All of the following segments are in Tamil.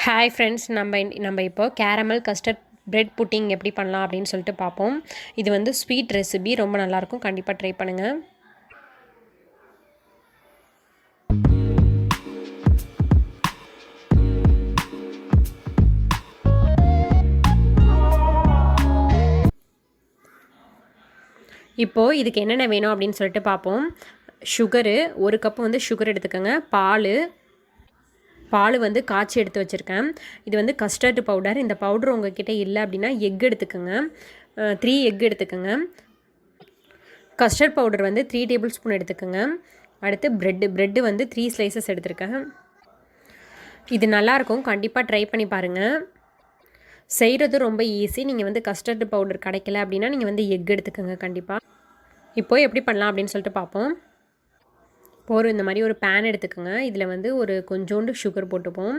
ஹாய் ஃப்ரெண்ட்ஸ், நம்ம இப்போ கேரமல் கஸ்டர்ட் பிரெட் புட்டிங் எப்படி பண்ணலாம் அப்படின்னு சொல்லிட்டு பார்ப்போம். இது வந்து ஸ்வீட் ரெசிபி, ரொம்ப நல்லாயிருக்கும். கண்டிப்பாக ட்ரை பண்ணுங்கள். இப்போது இதுக்கு என்னென்ன வேணும் அப்படின்னு சொல்லிட்டு பார்ப்போம். சுகரு, 1 கப்பு வந்து சுகர் எடுத்துக்கோங்க. பால் வந்து காய்ச்சி எடுத்து வச்சுருக்கேன். இது வந்து கஸ்டர்டு பவுடர். இந்த பவுடர் உங்ககிட்ட இல்லை அப்படின்னா எக் எடுத்துக்கோங்க. 3 எக் எடுத்துக்கோங்க. கஸ்டர்ட் பவுடர் வந்து 3 டேபிள் ஸ்பூன் எடுத்துக்கோங்க. அடுத்து ப்ரெட்டு வந்து 3 ஸ்லைசஸ் எடுத்துருக்கேன். இது நல்லாயிருக்கும், கண்டிப்பாக ட்ரை பண்ணி பாருங்கள். செய்கிறது ரொம்ப ஈஸி. நீங்கள் வந்து கஸ்டர்டு பவுடர் கிடைக்கல அப்படின்னா நீங்கள் வந்து எக் எடுத்துக்கோங்க கண்டிப்பாக. இப்போது எப்படி பண்ணலாம் அப்படின்னு சொல்லிட்டு பார்ப்போம். இந்த மாதிரி ஒரு பேன் எடுத்துக்கோங்க. இதில் வந்து ஒரு கொஞ்சோண்டு சுகர் போட்டுப்போம்.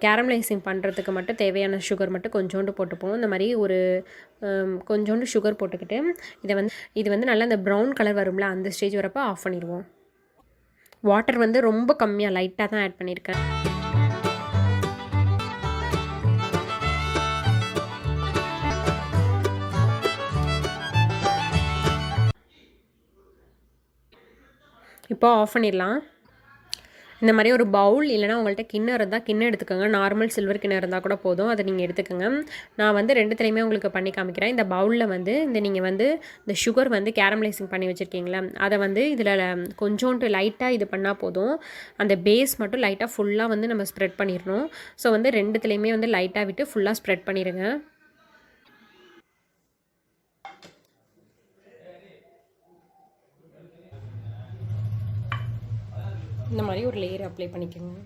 கேரமலைசிங் பண்ணுறதுக்கு மட்டும் தேவையான சுகர் மட்டும் கொஞ்சோண்டு போட்டுப்போம். இந்த மாதிரி ஒரு கொஞ்சோண்டு சுகர் போட்டுக்கிட்டு இது வந்து நல்லா இந்த ப்ரௌன் கலர் வரும்ல, அந்த ஸ்டேஜ் வரப்போ ஆஃப் பண்ணிடுவோம். வாட்டர் வந்து ரொம்ப கம்மியாக லைட்டாக தான் ஆட் பண்ணியிருக்கேன். இப்போ ஆஃப் பண்ணிடலாம். இந்த மாதிரி ஒரு பவுல் இல்லைனா உங்கள்கிட்ட கிண்ணம் இருந்தால் கிண்ணம் எடுத்துக்கோங்க. நார்மல் சில்வர் கிண்ணம் இருந்தால் கூட போதும், அதை நீங்கள் எடுத்துக்கோங்க. நான் வந்து 2த்துலேயுமே உங்களுக்கு பண்ணி காமிக்கிறேன். இந்த பவுலில் வந்து நீங்கள் வந்து இந்த சுகர் வந்து கேரமலைசிங் பண்ணி வச்சுருக்கீங்களா, அதை வந்து இதில் கொஞ்சோண்டு லைட்டாக இது பண்ணால் போதும். அந்த பேஸ் மட்டும் லைட்டாக ஃபுல்லாக வந்து நம்ம ஸ்ப்ரெட் பண்ணிடணும். ஸோ வந்து 2த்துலேயுமே வந்து லைட்டாக விட்டு ஃபுல்லாக ஸ்ப்ரெட் பண்ணிடுங்க. இந்த மாதிரி ஒரு லேயர் அப்ளை பண்ணிக்கோங்க.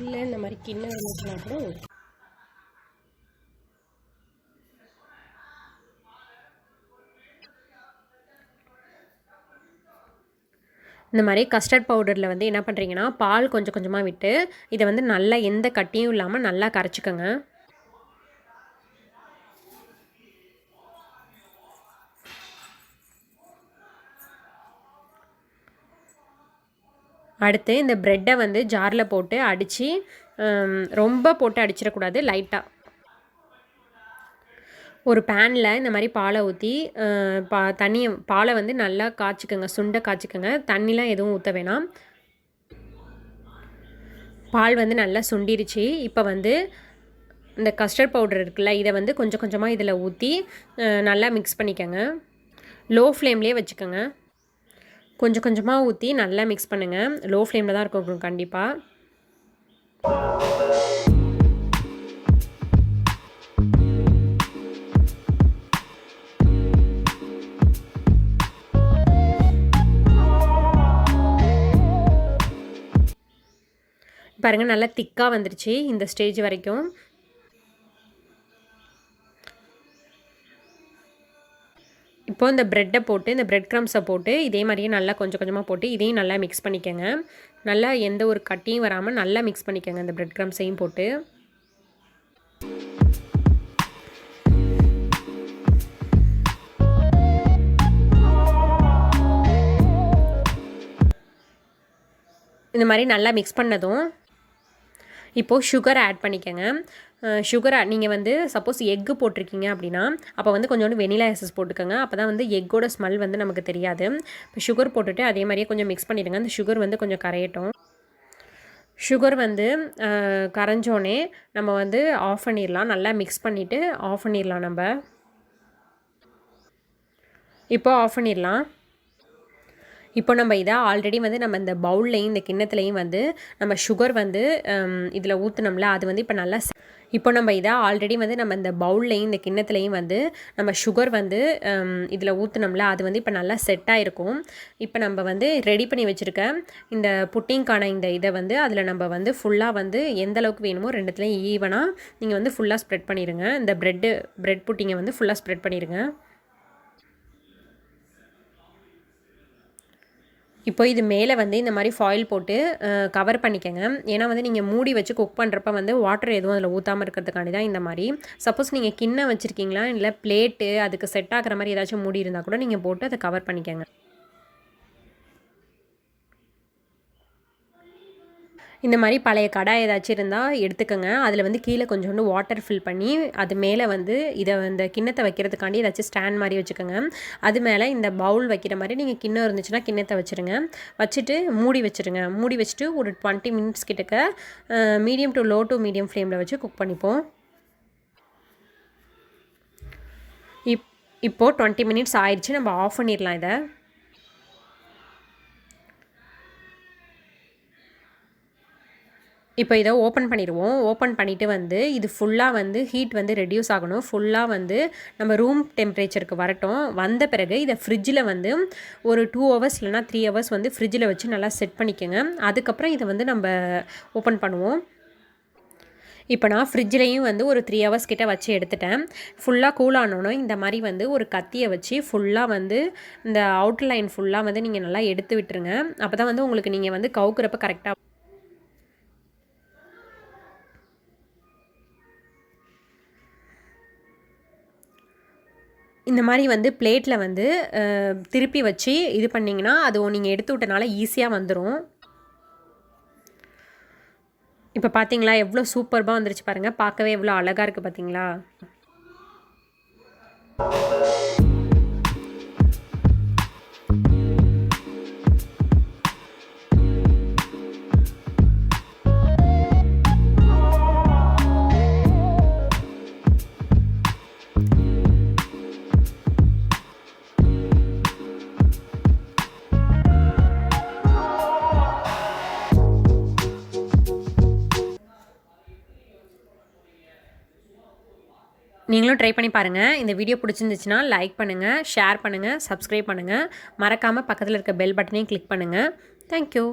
இல்லை இந்த மாதிரி கிண்ணம் இருந்துச்சுன்னா கூட இந்த மாதிரி கஸ்டர்ட் பவுடரில் வந்து என்ன பண்ணுறீங்கன்னா, பால் கொஞ்சம் கொஞ்சமாக விட்டு இதை வந்து நல்லா எந்த கட்டியும் இல்லாமல் நல்லா கரைச்சிக்கோங்க. அடுத்து இந்த ப்ரெட்டை வந்து ஜாரில் போட்டு அடித்து, ரொம்ப போட்டு அடிச்சிடக்கூடாது, லைட்டாக ஒரு பேனில் இந்த மாதிரி பாலை ஊற்றி பாலை வந்து நல்லா காய்ச்சிக்கோங்க, சுண்டை காய்ச்சிக்கோங்க. தண்ணிலாம் எதுவும் ஊற்ற வேணாம். பால் வந்து நல்லா சுண்டிருச்சு. இப்போ வந்து இந்த கஸ்டர்ட் பவுடர் இருக்குல்ல, இதை வந்து கொஞ்சம் கொஞ்சமாக இதில் ஊற்றி நல்லா மிக்ஸ் பண்ணிக்கோங்க. லோ ஃப்ளேம்லேயே வச்சுக்கோங்க. கொஞ்சம் கொஞ்சமாக ஊற்றி நல்லா மிக்ஸ் பண்ணுங்கள். லோ ஃப்ளேமில் தான் இருக்கும் கண்டிப்பாக. பாருங்கள், நல்லா திக்காக வந்துருச்சு இந்த ஸ்டேஜ் வரைக்கும். இப்போது இந்த ப்ரெட்டை போட்டு, இந்த ப்ரெட் க்ரம்ஸை போட்டு இதே மாதிரியே நல்லா கொஞ்சம் கொஞ்சமாக போட்டு இதையும் நல்லா மிக்ஸ் பண்ணிக்கோங்க. நல்லா எந்த ஒரு கட்டியும் வராமல் நல்லா மிக்ஸ் பண்ணிக்கோங்க இந்த ப்ரெட் க்ரம்ஸையும் போட்டு. இந்த மாதிரி நல்லா மிக்ஸ் பண்ணதும் இப்போது சுகர் ஆட் பண்ணிக்கோங்க. நீங்கள் வந்து சப்போஸ் எக்கு போட்டிருக்கீங்க அப்படின்னா அப்போ வந்து கொஞ்சோண்டு வெனிலா எசன்ஸ் போட்டுக்கோங்க. அப்போ தான் வந்து எக்கோட ஸ்மெல் வந்து நமக்கு தெரியாது. இப்போ சுகர் போட்டுட்டு அதே மாதிரியே கொஞ்சம் மிக்ஸ் பண்ணிவிடுங்க. அந்த சுகர் வந்து கொஞ்சம் கரையட்டும். சுகர் வந்து கரைஞ்சோடனே நம்ம வந்து ஆஃப் பண்ணிடலாம். நல்லா மிக்ஸ் பண்ணிவிட்டு ஆஃப் பண்ணிடலாம். இப்போ ஆஃப் பண்ணிடலாம். இப்போ நம்ம இதை ஆல்ரெடி வந்து நம்ம இந்த பவுல்லையும் இந்த கிண்ணத்துலையும் வந்து நம்ம சுகர் வந்து இதில் ஊற்றினோம்ல, அது வந்து இப்போ நம்ம இதை ஆல்ரெடி வந்து நம்ம இந்த பவுல்லையும் இந்த கிண்ணத்துலையும் வந்து நம்ம சுகர் வந்து இதில் ஊற்றினோம்ல, அது வந்து இப்போ நல்லா செட் ஆகிருக்கும். இப்போ நம்ம வந்து ரெடி பண்ணி வச்சுருக்க இந்த புட்டிங்கான இந்த இதை வந்து அதில் நம்ம வந்து ஃபுல்லாக வந்து எந்த அளவுக்கு வேணுமோ 2த்துலையும் ஈவனாக நீங்கள் வந்து ஃபுல்லாக ஸ்ப்ரெட் பண்ணிடுங்க. இந்த ப்ரெட் புட்டிங்கை வந்து ஃபுல்லாக ஸ்ப்ரெட் பண்ணிடுங்க. இப்போ இது மேலே வந்து இந்த மாதிரி ஃபாயில் போட்டு கவர் பண்ணிக்கோங்க. ஏன்னா வந்து நீங்கள் மூடி வச்சு குக் பண்ணுறப்ப வந்து வாட்டர் எதுவும் அதில் ஊற்றாமல் இருக்கிறதுக்காண்டி தான் இந்த மாதிரி. சப்போஸ் நீங்கள் கிண்ணம் வச்சுருக்கீங்களா, இல்லை பிளேட்டு அதுக்கு செட் ஆகிற மாதிரி ஏதாச்சும் மூடி இருந்தால் கூட நீங்கள் போட்டு அதை கவர் பண்ணிக்கோங்க. இந்த மாதிரி பழைய கடாய் ஏதாச்சும் இருந்தால் எடுத்துக்கோங்க. அதில் வந்து கீழே கொஞ்சோண்டு வாட்டர் ஃபில் பண்ணி அது மேலே வந்து இதை இந்த கிண்ணத்தை வைக்கிறதுக்காண்டி ஏதாச்சும் ஸ்டாண்ட் மாதிரி வச்சுக்கோங்க. அது மேலே இந்த பவுல் வைக்கிற மாதிரி நீங்கள் கிண்ணம் இருந்துச்சுன்னா கிண்ணத்தை வச்சுருங்க. வச்சுட்டு மூடி வச்சுருங்க. மூடி வச்சுட்டு ஒரு 20 மினிட்ஸ் கிட்டக்க medium to low to medium ஃப்ளேமில் வச்சு குக் பண்ணிப்போம். இப்போது 20 மினிட்ஸ் ஆயிடுச்சு. நம்ம ஆஃப் பண்ணிடலாம் இதை. இப்போ இதை ஓப்பன் பண்ணிடுவோம். ஓப்பன் பண்ணிவிட்டு வந்து இது ஃபுல்லாக வந்து ஹீட் வந்து ரெடியூஸ் ஆகணும். ஃபுல்லாக வந்து நம்ம ரூம் டெம்பரேச்சருக்கு வரட்டும். வந்த பிறகு இதை ஃப்ரிட்ஜில் வந்து ஒரு 2 ஹவர்ஸ் இல்லைனா 3 ஹவர்ஸ் வந்து ஃப்ரிட்ஜில் வச்சு நல்லா செட் பண்ணிக்கோங்க. அதுக்கப்புறம் இதை வந்து நம்ம ஓப்பன் பண்ணுவோம். இப்போ நான் ஃப்ரிட்ஜ்லேயும் வந்து ஒரு 3 ஹவர்ஸ் கிட்ட வச்சு எடுத்துட்டேன். ஃபுல்லாக கூல் ஆனோன்னு இந்த மாதிரி வந்து ஒரு கத்தியை வச்சு ஃபுல்லாக வந்து இந்த அவுட்லைன் ஃபுல்லாக வந்து நீங்கள் நல்லா எடுத்து விட்டுருங்க. அப்போ தான் வந்து உங்களுக்கு நீங்கள் வந்து கவுக்குறப்ப கரெக்டாக இந்த மாதிரி வந்து பிளேட்டில் வந்து திருப்பி வச்சு இது பண்ணிங்கன்னா அது நீங்கள் எடுத்து விட்டனால ஈஸியாக வந்துடும். இப்போ பார்த்தீங்களா எவ்வளோ சூப்பர்பாக வந்துருச்சு பாருங்கள். பார்க்கவே எவ்வளோ அழகாக இருக்குது பார்த்தீங்களா. நீங்களும் ட்ரை பண்ணி பாருங்கள். இந்த வீடியோ பிடிச்சிருந்துச்சுன்னா லைக் பண்ணுங்கள், ஷேர் பண்ணுங்கள், சப்ஸ்கிரைப் பண்ணுங்கள். மறக்காமல் பக்கத்தில் இருக்க பெல் பட்டனையும் கிளிக் பண்ணுங்கள். தேங்க்யூ.